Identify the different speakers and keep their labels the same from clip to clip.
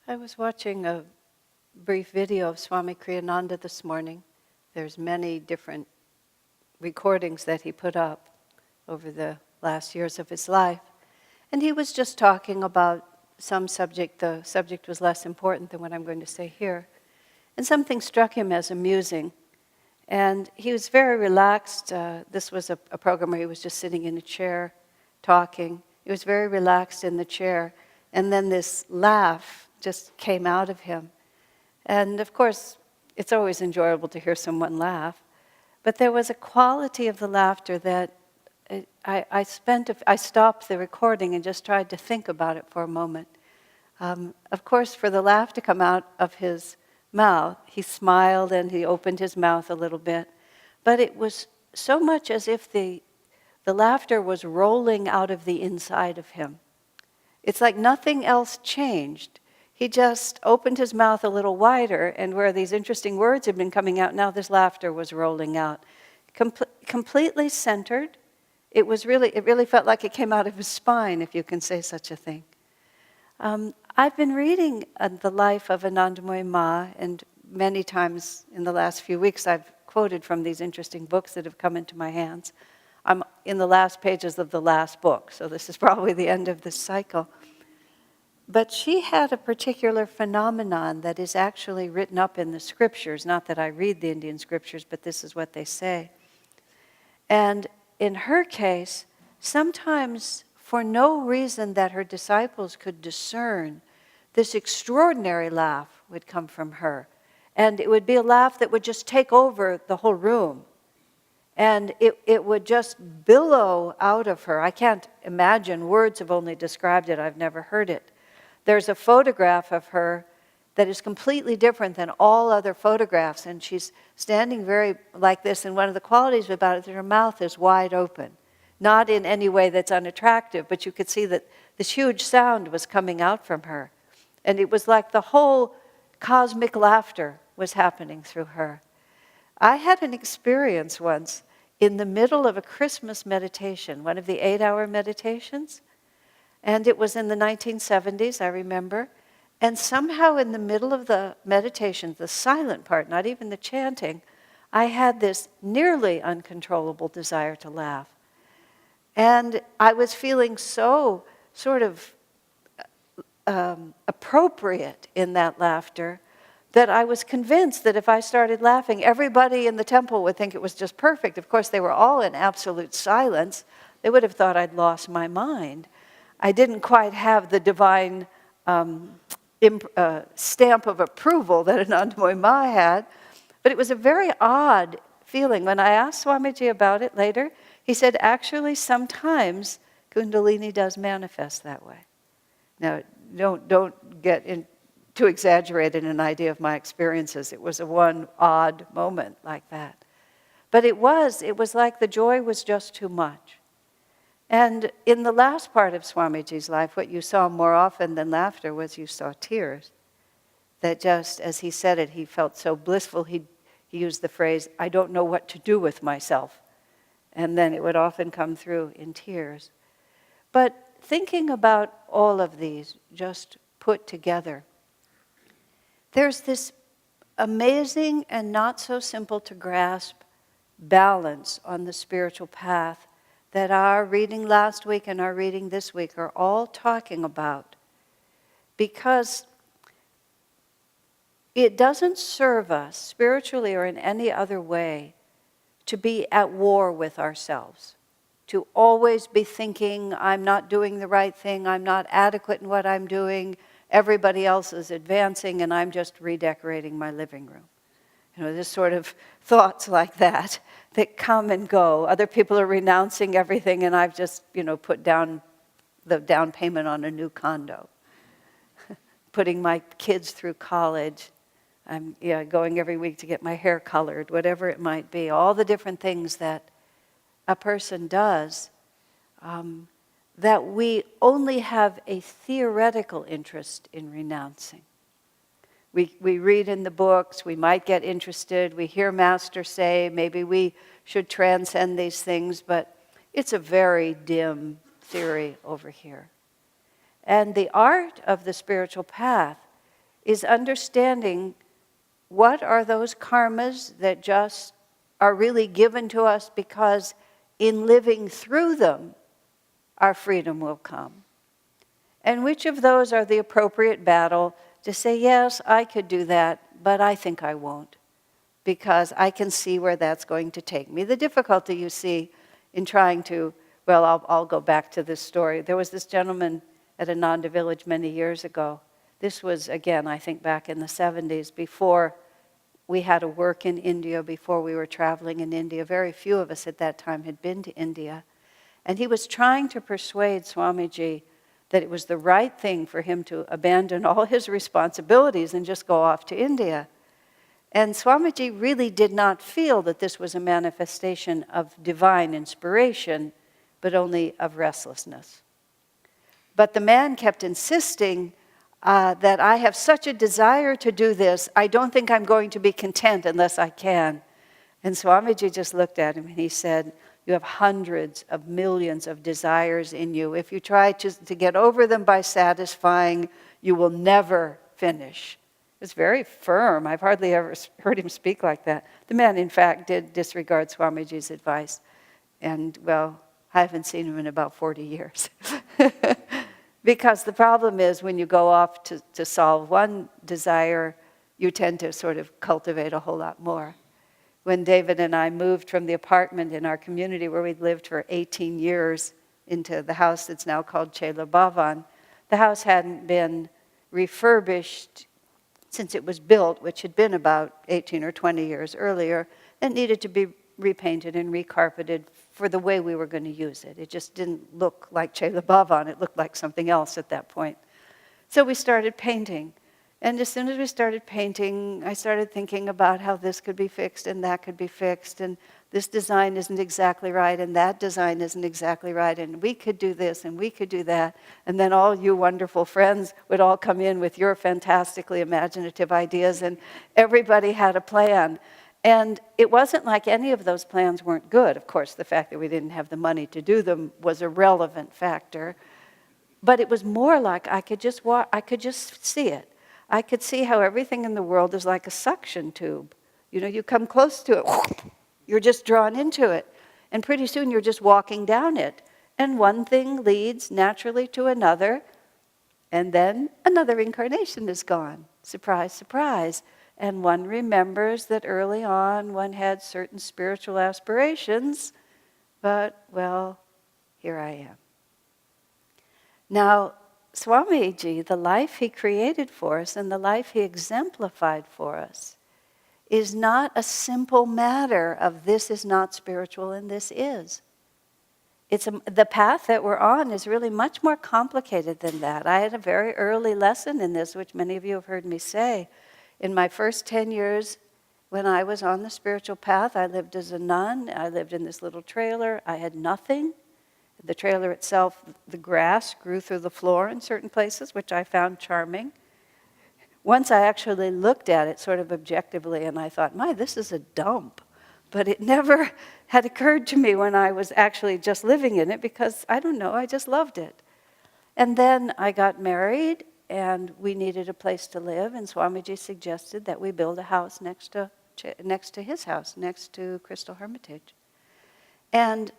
Speaker 1: I was watching a brief video of Swami Kriyananda this morning. There's many different recordings that he put up over the last years of his life. And he was just talking about some subject. The subject was less important than what I'm going to say here. And something struck him as amusing. And he was very relaxed. This was a program where he was just sitting in a chair talking. He was very relaxed in the chair. And then this laugh just came out of him. And of course, it's always enjoyable to hear someone laugh. But there was a quality of the laughter that I stopped the recording and just tried to think about it for a moment. Of course, for the laugh to come out of his mouth, he smiled and he opened his mouth a little bit. But it was so much as if the laughter was rolling out of the inside of him. It's like nothing else changed. He just opened his mouth a little wider, and where these interesting words had been coming out, now this laughter was rolling out. Completely centered. It really felt like it came out of his spine, if you can say such a thing. I've been reading the life of Anandamayi Ma, and many times in the last few weeks I've quoted from these interesting books that have come into my hands. I'm in the last pages of the last book, so this is probably the end of this cycle. But she had a particular phenomenon that is actually written up in the scriptures. Not that I read the Indian scriptures, but this is what they say. And in her case, sometimes for no reason that her disciples could discern, this extraordinary laugh would come from her. And it would be a laugh that would just take over the whole room. And it would just billow out of her. I can't imagine, words have only described it, I've never heard it. There's a photograph of her that is completely different than all other photographs, and she's standing very like this, and one of the qualities about it is that her mouth is wide open. Not in any way that's unattractive, but you could see that this huge sound was coming out from her. And it was like the whole cosmic laughter was happening through her. I had an experience once in the middle of a Christmas meditation, one of the 8-hour meditations. And it was in the 1970s, I remember. And somehow in the middle of the meditation, the silent part, not even the chanting, I had this nearly uncontrollable desire to laugh. And I was feeling so sort of appropriate in that laughter that I was convinced that if I started laughing, everybody in the temple would think it was just perfect. Of course, they were all in absolute silence. They would have thought I'd lost my mind. I didn't quite have the divine stamp of approval that Anandamayi Ma had, but it was a very odd feeling. When I asked Swamiji about it later, he said, actually, sometimes Kundalini does manifest that way. Now, don't get too exaggerated an idea of my experiences. It was a one odd moment like that. But it was like the joy was just too much. And in the last part of Swamiji's life, what you saw more often than laughter was you saw tears. That just, as he said it, he felt so blissful, he used the phrase, I don't know what to do with myself. And then it would often come through in tears. But thinking about all of these just put together, there's this amazing and not so simple to grasp balance on the spiritual path that our reading last week and our reading this week are all talking about. Because it doesn't serve us, spiritually or in any other way, to be at war with ourselves. To always be thinking, I'm not doing the right thing, I'm not adequate in what I'm doing, everybody else is advancing and I'm just redecorating my living room. You know, there's sort of thoughts like that come and go. Other people are renouncing everything and I've just, put down the down payment on a new condo. Putting my kids through college. I'm going every week to get my hair colored, whatever it might be. All the different things that a person does that we only have a theoretical interest in renouncing. We read in the books, we might get interested, we hear Master say, maybe we should transcend these things, but it's a very dim theory over here. And the art of the spiritual path is understanding what are those karmas that just are really given to us because in living through them, our freedom will come. And which of those are the appropriate battle to say, yes, I could do that, but I think I won't, because I can see where that's going to take me. The difficulty you see in trying to, well, I'll go back to this story. There was this gentleman at Ananda village many years ago. This was, again, I think back in the 70s, before we had to work in India, before we were traveling in India. Very few of us at that time had been to India. And he was trying to persuade Swamiji that it was the right thing for him to abandon all his responsibilities and just go off to India. And Swamiji really did not feel that this was a manifestation of divine inspiration, but only of restlessness. But the man kept insisting that I have such a desire to do this, I don't think I'm going to be content unless I can. And Swamiji just looked at him and he said, you have hundreds of millions of desires in you. If you try to get over them by satisfying, you will never finish. It's very firm. I've hardly ever heard him speak like that. The man, in fact, did disregard Swamiji's advice. And, well, I haven't seen him in about 40 years. Because the problem is when you go off to solve one desire, you tend to sort of cultivate a whole lot more. When David and I moved from the apartment in our community where we'd lived for 18 years into the house that's now called Chela Bhavan, the house hadn't been refurbished since it was built, which had been about 18 or 20 years earlier. It needed to be repainted and recarpeted for the way we were going to use it. It just didn't look like Chela Bhavan. It looked like something else at that point. So we started painting. And as soon as we started painting, I started thinking about how this could be fixed and that could be fixed, and this design isn't exactly right and that design isn't exactly right, and we could do this and we could do that. And then all you wonderful friends would all come in with your fantastically imaginative ideas, and everybody had a plan. And it wasn't like any of those plans weren't good. Of course, the fact that we didn't have the money to do them was a relevant factor. But it was more like I could just see it. I could see how everything in the world is like a suction tube. You know, you come close to it, you're just drawn into it. And pretty soon you're just walking down it. And one thing leads naturally to another. And then another incarnation is gone. Surprise, surprise. And one remembers that early on one had certain spiritual aspirations. But, well, here I am. Now, Swamiji, the life he created for us and the life he exemplified for us is not a simple matter of this is not spiritual and this is. The path that we're on is really much more complicated than that. I had a very early lesson in this, which many of you have heard me say. In my first 10 years when I was on the spiritual path, I lived as a nun. I lived in this little trailer. I had nothing. The trailer itself, the grass grew through the floor in certain places, which I found charming. Once I actually looked at it sort of objectively, and I thought, my, this is a dump. But it never had occurred to me when I was actually just living in it because, I don't know, I just loved it. And then I got married, and we needed a place to live, and Swamiji suggested that we build a house next to his house, next to Crystal Hermitage. And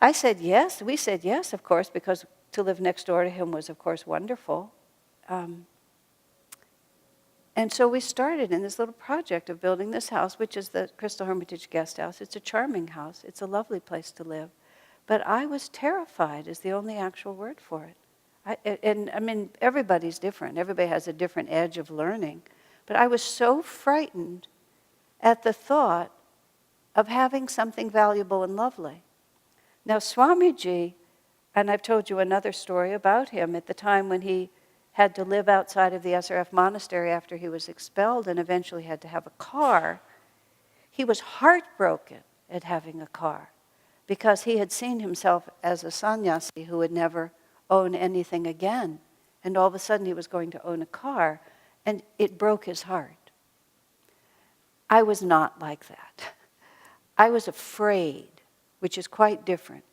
Speaker 1: I said yes. We said yes, of course, because to live next door to him was, of course, wonderful. And so we started in this little project of building this house, which is the Crystal Hermitage Guest House. It's a charming house. It's a lovely place to live. But I was terrified is the only actual word for it. I mean, everybody's different. Everybody has a different edge of learning. But I was so frightened at the thought of having something valuable and lovely. Now, Swamiji, and I've told you another story about him, at the time when he had to live outside of the SRF monastery after he was expelled and eventually had to have a car, he was heartbroken at having a car because he had seen himself as a sannyasi who would never own anything again. And all of a sudden he was going to own a car, and it broke his heart. I was not like that. I was afraid, which is quite different.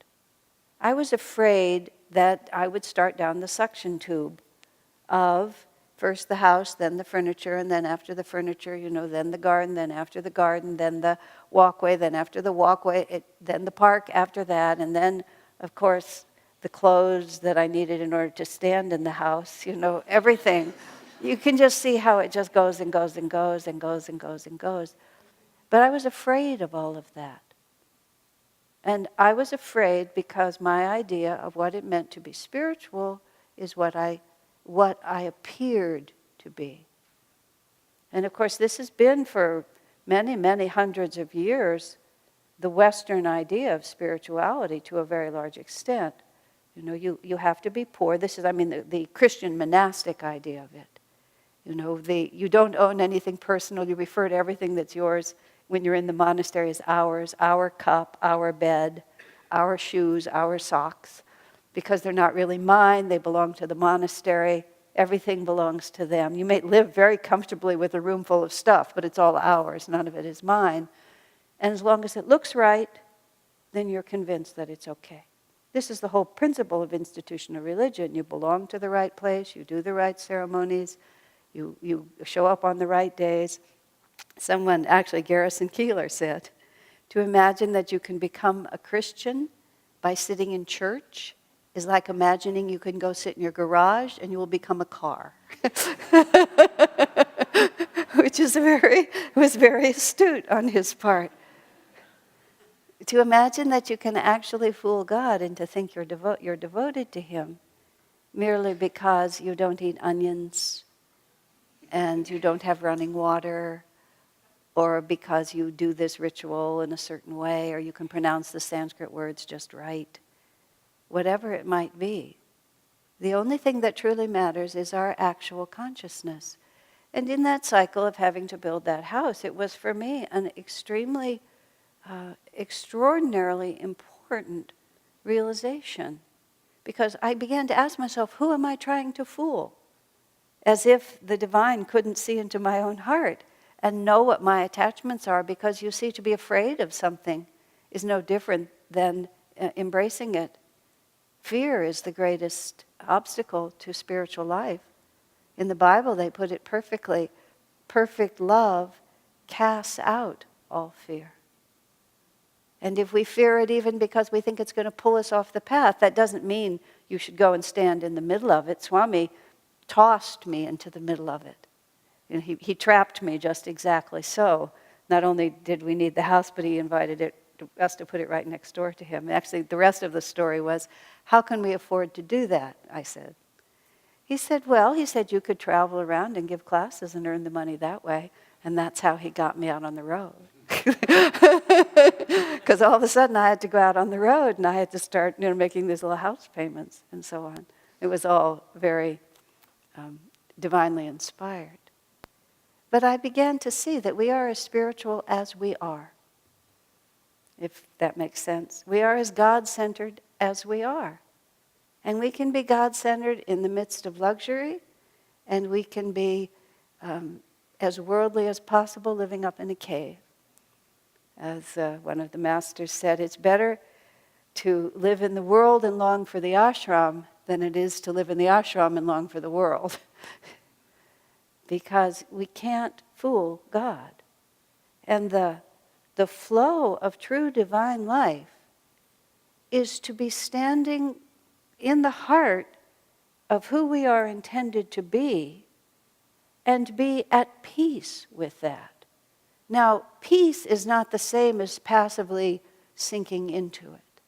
Speaker 1: I was afraid that I would start down the suction tube of First the house, then the furniture, and then after the furniture, then the garden, then after the garden, then the walkway, then after the walkway, then the park after that, and then, of course, the clothes that I needed in order to stand in the house, everything. You can just see how it just goes and goes and goes and goes and goes and goes. But I was afraid of all of that. And I was afraid because my idea of what it meant to be spiritual is what I appeared to be. And of course, this has been for many, many hundreds of years the Western idea of spirituality to a very large extent. You have to be poor. This is, the Christian monastic idea of it. You don't own anything personal. You refer to everything that's yours when you're in the monastery as ours, our cup, our bed, our shoes, our socks. Because they're not really mine, they belong to the monastery. Everything belongs to them. You may live very comfortably with a room full of stuff, but it's all ours. None of it is mine. And as long as it looks right, then you're convinced that it's okay. This is the whole principle of institutional religion. You belong to the right place, you do the right ceremonies, you show up on the right days. Someone, actually Garrison Keillor said, to imagine that you can become a Christian by sitting in church is like imagining you can go sit in your garage and you will become a car. Which was very astute on his part. To imagine that you can actually fool God and to think you're devoted to Him merely because you don't eat onions and you don't have running water, or because you do this ritual in a certain way, or you can pronounce the Sanskrit words just right. Whatever it might be. The only thing that truly matters is our actual consciousness. And in that cycle of having to build that house, it was for me an extremely, extraordinarily important realization. Because I began to ask myself, who am I trying to fool? As if the divine couldn't see into my own heart and know what my attachments are, because you see, to be afraid of something is no different than embracing it. Fear is the greatest obstacle to spiritual life. In the Bible, they put it perfectly. Perfect love casts out all fear. And if we fear it even because we think it's going to pull us off the path, that doesn't mean you should go and stand in the middle of it. Swami tossed me into the middle of it. And he trapped me just exactly so. Not only did we need the house, but he invited us to put it right next door to him. Actually, the rest of the story was, how can we afford to do that? I said. He said, you could travel around and give classes and earn the money that way. And that's how he got me out on the road. Because all of a sudden I had to go out on the road and I had to start making these little house payments and so on. It was all very divinely inspired. But I began to see that we are as spiritual as we are, if that makes sense. We are as God-centered as we are. And we can be God-centered in the midst of luxury, and we can be as worldly as possible living up in a cave. As one of the masters said, it's better to live in the world and long for the ashram than it is to live in the ashram and long for the world. Because we can't fool God. And the flow of true divine life is to be standing in the heart of who we are intended to be and be at peace with that. Now, peace is not the same as passively sinking into it.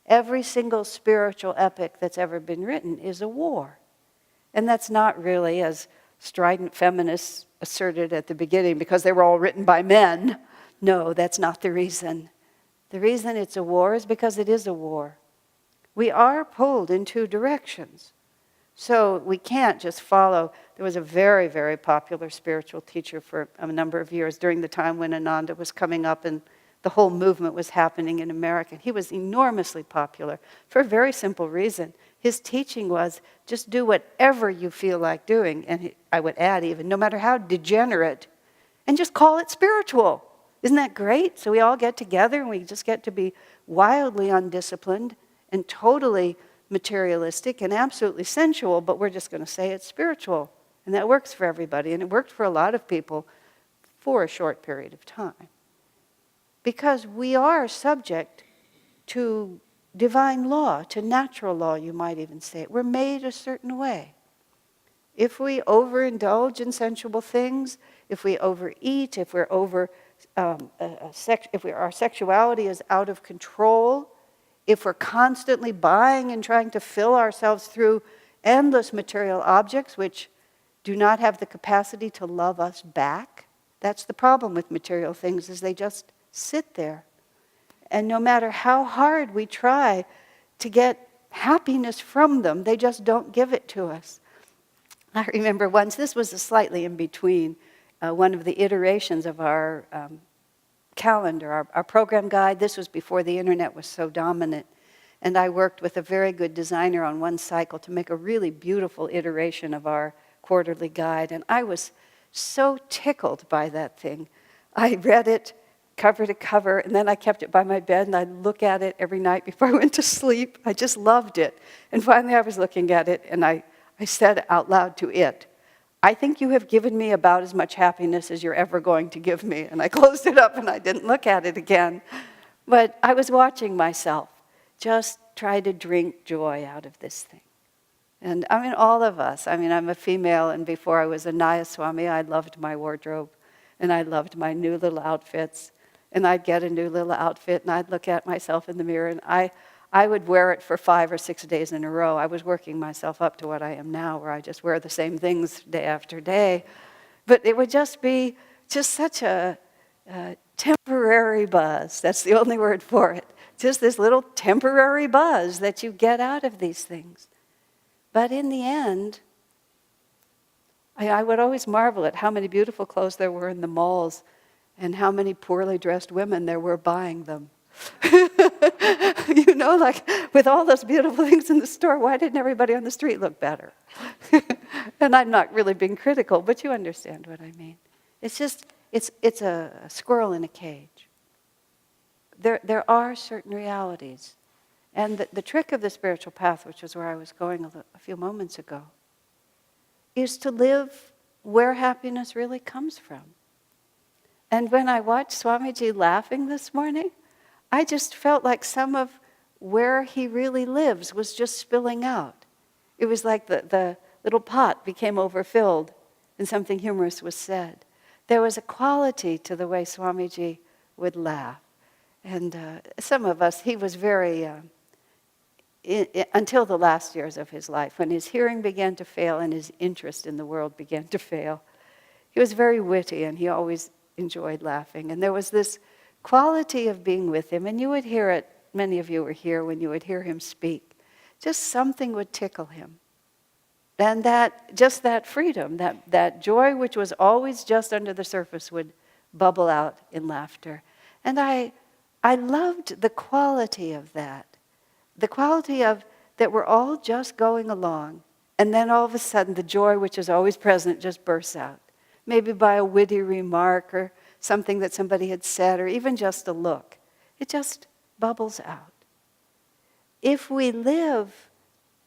Speaker 1: Every single spiritual epic that's ever been written is a war. And that's not really, as strident feminists asserted at the beginning, because they were all written by men. No, that's not the reason. The reason it's a war is because it is a war. We are pulled in two directions. So we can't just follow. There was a very, very popular spiritual teacher for a number of years during the time when Ananda was coming up and the whole movement was happening in America. He was enormously popular for a very simple reason. His teaching was, just do whatever you feel like doing, and I would add even, no matter how degenerate, and just call it spiritual. Isn't that great? So we all get together and we just get to be wildly undisciplined and totally materialistic and absolutely sensual, but we're just going to say it's spiritual. And that works for everybody, and it worked for a lot of people for a short period of time. Because we are subject to divine law, to natural law, you might even say. We're made a certain way. If we overindulge in sensual things, if we overeat, if our sexuality is out of control, if we're constantly buying and trying to fill ourselves through endless material objects which do not have the capacity to love us back, that's the problem with material things, is they just sit there. And no matter how hard we try to get happiness from them, they just don't give it to us. I remember once, this was slightly in between one of the iterations of our calendar, our program guide. This was before the internet was so dominant. And I worked with a very good designer on one cycle to make a really beautiful iteration of our quarterly guide. And I was so tickled by that thing. I read it cover to cover, and then I kept it by my bed, and I'd look at it every night before I went to sleep. I just loved it. And finally I was looking at it, and I said out loud to it, "I think you have given me about as much happiness as you're ever going to give me." And I closed it up and I didn't look at it again. But I was watching myself just try to drink joy out of this thing. And I mean, all of us. I mean, I'm a female, and before I was a Nayaswami, I loved my wardrobe, and I loved my new little outfits. And I'd get a new little outfit, and I'd look at myself in the mirror, and I would wear it for 5 or 6 days in a row. I was working myself up to what I am now, where I just wear the same things day after day. But it would just be such a temporary buzz. That's the only word for it. Just this little temporary buzz that you get out of these things. But in the end, I would always marvel at how many beautiful clothes there were in the malls and how many poorly dressed women there were buying them. You know, like with all those beautiful things in the store, why didn't everybody on the street look better? And I'm not really being critical, but you understand what I mean. It's just, it's a squirrel in a cage. There are certain realities. And the trick of the spiritual path, which is where I was going a few moments ago, is to live where happiness really comes from. And when I watched Swamiji laughing this morning, I just felt like some of where he really lives was just spilling out. It was like the little pot became overfilled and something humorous was said. There was a quality to the way Swamiji would laugh. And some of us, he was very, until the last years of his life, when his hearing began to fail and his interest in the world began to fail, he was very witty and he always enjoyed laughing. And there was this quality of being with him, and you would hear it, many of you were here when you would hear him speak. Just something would tickle him. And that freedom, that joy which was always just under the surface would bubble out in laughter. And I loved the quality of that. The quality of that we're all just going along, and then all of a sudden the joy which is always present just bursts out. Maybe by a witty remark or something that somebody had said, or even just a look. It just bubbles out. If we live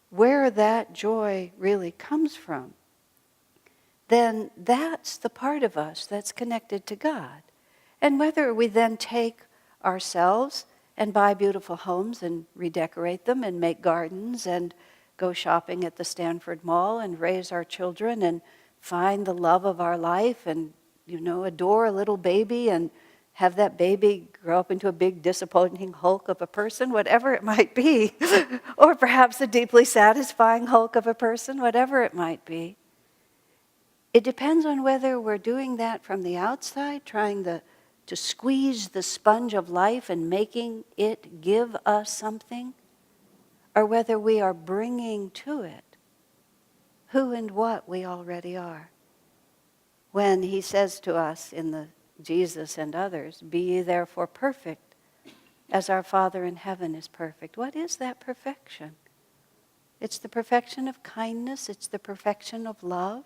Speaker 1: where that joy really comes from, then that's the part of us that's connected to God. And whether we then take ourselves and buy beautiful homes and redecorate them and make gardens and go shopping at the Stanford Mall and raise our children and find the love of our life and, adore a little baby and have that baby grow up into a big disappointing hulk of a person, whatever it might be, or perhaps a deeply satisfying hulk of a person, whatever it might be. It depends on whether we're doing that from the outside, trying to squeeze the sponge of life and making it give us something, or whether we are bringing to it who and what we already are. When he says to us in the Jesus and others, "Be ye therefore perfect, as our Father in heaven is perfect." What is that perfection? It's the perfection of kindness, it's the perfection of love,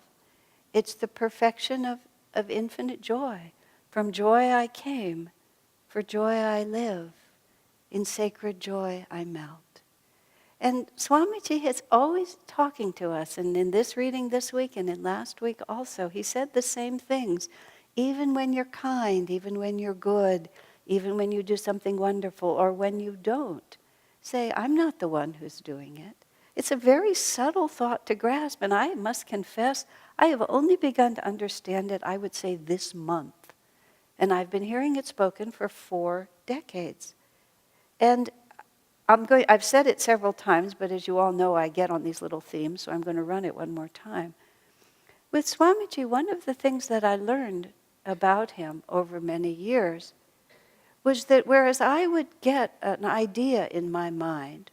Speaker 1: it's the perfection of infinite joy. From joy I came, for joy I live, in sacred joy I melt. And Swamiji is always talking to us, and in this reading this week and in last week also, he said the same things. Even when you're kind, even when you're good, even when you do something wonderful, or when you don't, say, I'm not the one who's doing it. It's a very subtle thought to grasp, and I must confess, I have only begun to understand it, I would say, this month. And I've been hearing it spoken for 4 decades. And I've said it several times, but as you all know, I get on these little themes, so I'm going to run it one more time. With Swamiji, one of the things that I learned about him over many years was that whereas I would get an idea in my mind,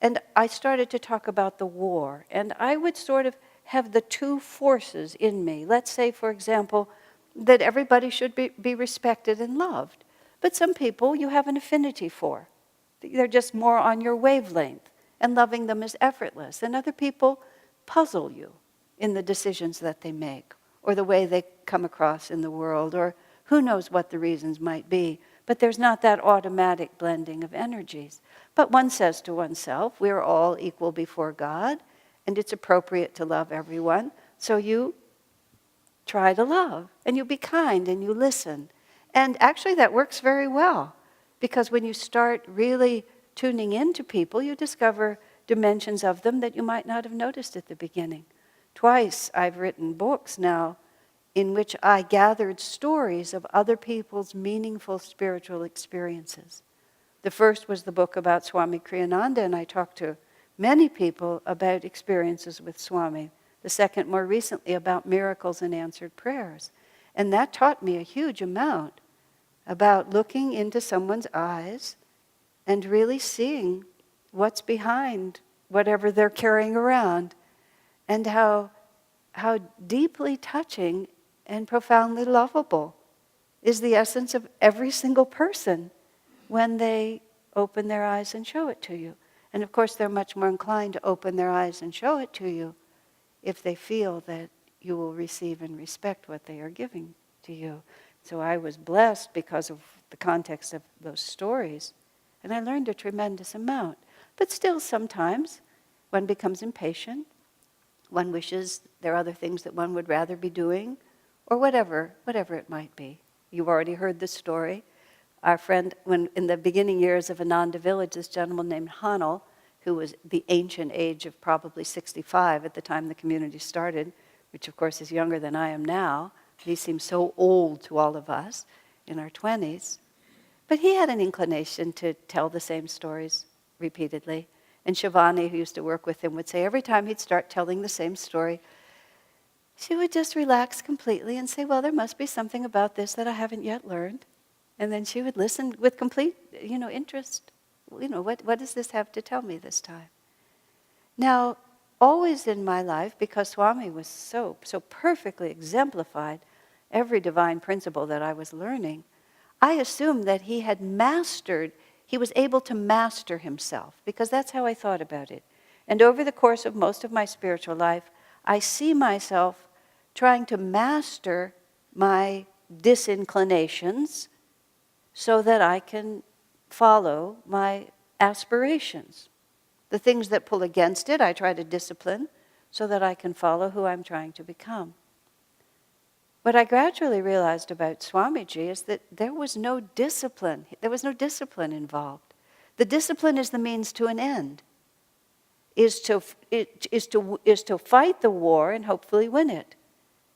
Speaker 1: and I started to talk about the war, and I would sort of have the two forces in me. Let's say, for example, that everybody should be respected and loved. But some people you have an affinity for. They're just more on your wavelength, and loving them is effortless. And other people puzzle you in the decisions that they make, or the way they come across in the world, or who knows what the reasons might be. But there's not that automatic blending of energies. But one says to oneself, we are all equal before God, and it's appropriate to love everyone. So you try to love, and you be kind, and you listen. And actually that works very well. Because when you start really tuning into people, you discover dimensions of them that you might not have noticed at the beginning. Twice I've written books now in which I gathered stories of other people's meaningful spiritual experiences. The first was the book about Swami Kriyananda, and I talked to many people about experiences with Swami. The second, more recently, about miracles and answered prayers. And that taught me a huge amount about looking into someone's eyes and really seeing what's behind whatever they're carrying around, and how deeply touching and profoundly lovable is the essence of every single person when they open their eyes and show it to you. And of course they're much more inclined to open their eyes and show it to you if they feel that you will receive and respect what they are giving to you. So I was blessed because of the context of those stories, and I learned a tremendous amount. But still sometimes one becomes impatient, one wishes there are other things that one would rather be doing, or whatever it might be. You've already heard the story. Our friend, when in the beginning years of Ananda Village, this gentleman named Hanel, who was the ancient age of probably 65 at the time the community started, which of course is younger than I am now. He seems so old to all of us in our 20s. But he had an inclination to tell the same stories repeatedly. And Shivani, who used to work with him, would say every time he'd start telling the same story, she would just relax completely and say, well, there must be something about this that I haven't yet learned. And then she would listen with complete, interest. What does this have to tell me this time? Now, always in my life, because Swami was so perfectly exemplified every divine principle that I was learning, I assumed that he was able to master himself, because that's how I thought about it. And over the course of most of my spiritual life, I see myself trying to master my disinclinations so that I can follow my aspirations. The things that pull against it, I try to discipline so that I can follow who I'm trying to become. What I gradually realized about Swamiji is that there was no discipline. There was no discipline involved. The discipline is the means to an end. Is to fight the war and hopefully win it.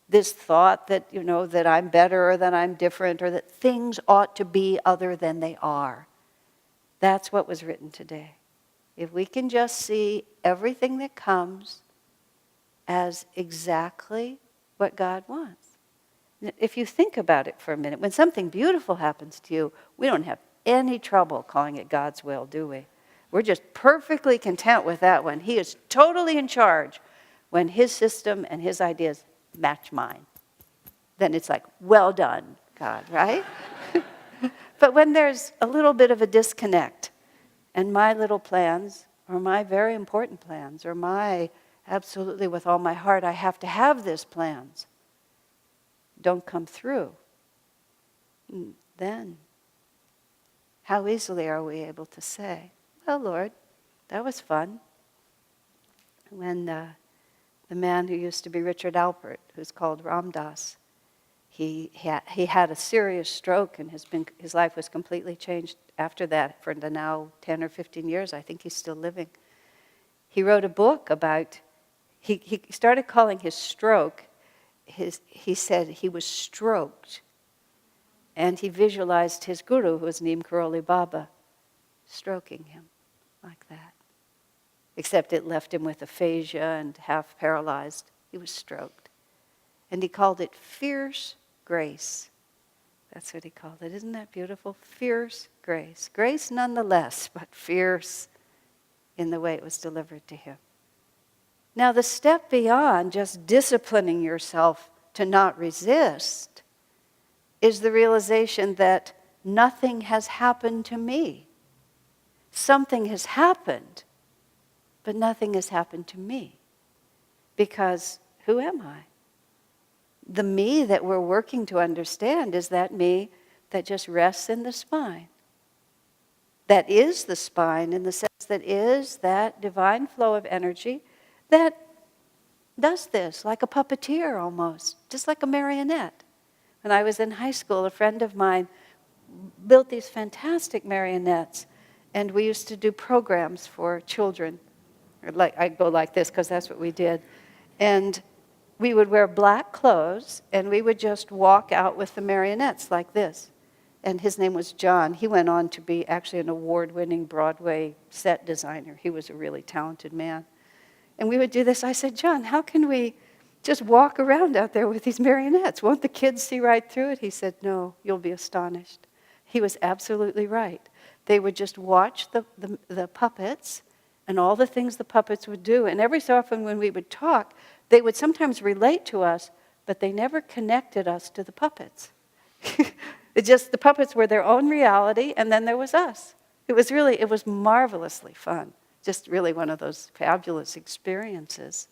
Speaker 1: This thought that, that I'm better or that I'm different or that things ought to be other than they are. That's what was written today. If we can just see everything that comes as exactly what God wants. If you think about it for a minute, when something beautiful happens to you, we don't have any trouble calling it God's will, do we? We're just perfectly content with that one. He is totally in charge when his system and his ideas match mine. Then it's like, well done, God, right? But when there's a little bit of a disconnect, and my little plans, or my very important plans, or my absolutely with all my heart, I have to have this plans, don't come through, then how easily are we able to say, well, Lord, that was fun. when the man who used to be Richard Alpert, who's called Ram Dass, he had a serious stroke, and his life was completely changed after that. For the now 10 or 15 years, I think he's still living. He wrote a book about, he started calling his stroke, he said he was stroked. And he visualized his guru, who was Neem Karoli Baba, stroking him like that. Except it left him with aphasia and half paralyzed. He was stroked. And he called it fierce grace. That's what he called it. Isn't that beautiful? Fierce grace. Grace nonetheless, but fierce in the way it was delivered to him. Now, the step beyond just disciplining yourself to not resist is the realization that nothing has happened to me. Something has happened, but nothing has happened to me. Because who am I? The me that we're working to understand is that me that just rests in the spine. That is the spine in the sense that is that divine flow of energy that does this, like a puppeteer almost, just like a marionette. When I was in high school, a friend of mine built these fantastic marionettes, and we used to do programs for children. I'd go like this, because that's what we did. And we would wear black clothes, and we would just walk out with the marionettes like this. And his name was John. He went on to be actually an award-winning Broadway set designer. He was a really talented man. And we would do this. I said, John, how can we just walk around out there with these marionettes? Won't the kids see right through it? He said, no, you'll be astonished. He was absolutely right. They would just watch the puppets and all the things the puppets would do. And every so often when we would talk, they would sometimes relate to us, but they never connected us to the puppets. The puppets were their own reality, and then there was us. It was marvelously fun. Just really one of those fabulous experiences.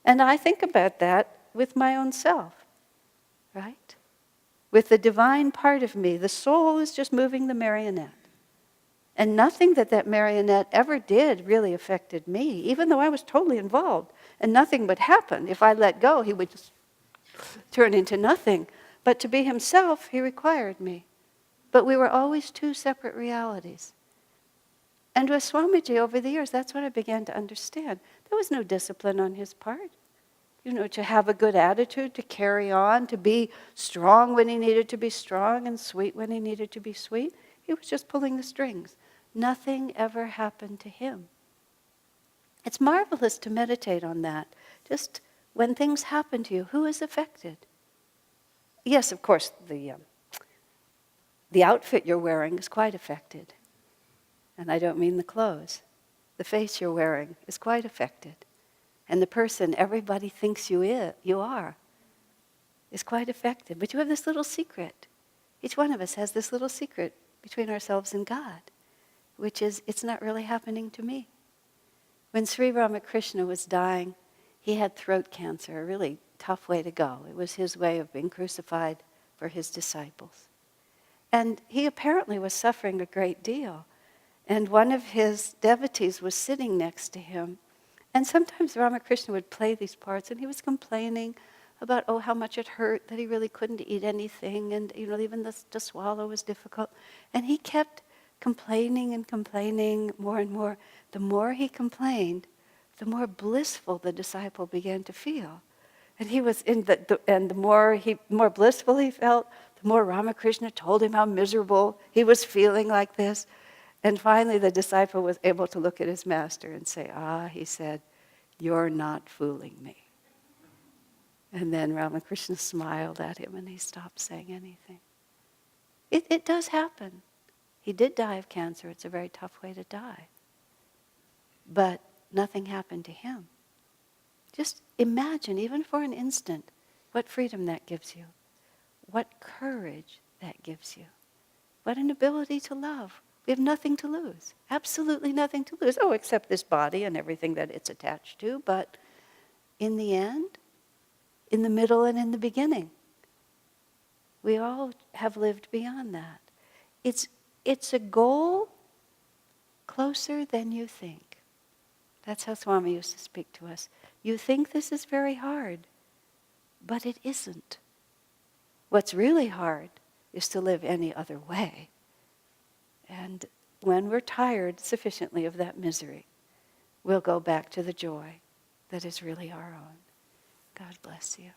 Speaker 1: And I think about that with my own self, right? With the divine part of me, the soul is just moving the marionette. And nothing that marionette ever did really affected me, even though I was totally involved. And nothing would happen. If I let go, he would just turn into nothing. But to be himself, he required me. But we were always two separate realities. And with Swamiji over the years, that's what I began to understand. There was no discipline on his part. To have a good attitude, to carry on, to be strong when he needed to be strong and sweet when he needed to be sweet. He was just pulling the strings. Nothing ever happened to him. It's marvelous to meditate on that. Just when things happen to you, who is affected? Yes, of course, the outfit you're wearing is quite affected. And I don't mean the clothes. The face you're wearing is quite affected. And the person everybody thinks you are is quite affected. But you have this little secret. Each one of us has this little secret between ourselves and God, which is, it's not really happening to me. When Sri Ramakrishna was dying, he had throat cancer, a really tough way to go. It was his way of being crucified for his disciples. And he apparently was suffering a great deal. And one of his devotees was sitting next to him. And sometimes Ramakrishna would play these parts, and he was complaining about, how much it hurt, that he really couldn't eat anything, and even to swallow was difficult. And he kept complaining and complaining more and more. The more he complained, the more blissful the disciple began to feel. And he was and the more blissful he felt, the more Ramakrishna told him how miserable he was feeling like this. And finally the disciple was able to look at his master and say, he said, you're not fooling me. And then Ramakrishna smiled at him and he stopped saying anything. It does happen. He did die of cancer. It's a very tough way to die. But nothing happened to him. Just imagine, even for an instant, what freedom that gives you. What courage that gives you. What an ability to love. We have nothing to lose. Absolutely nothing to lose. Except this body and everything that it's attached to. But in the end, in the middle and in the beginning, we all have lived beyond that. It's a goal closer than you think. That's how Swami used to speak to us. You think this is very hard, but it isn't. What's really hard is to live any other way. And when we're tired sufficiently of that misery, we'll go back to the joy that is really our own. God bless you.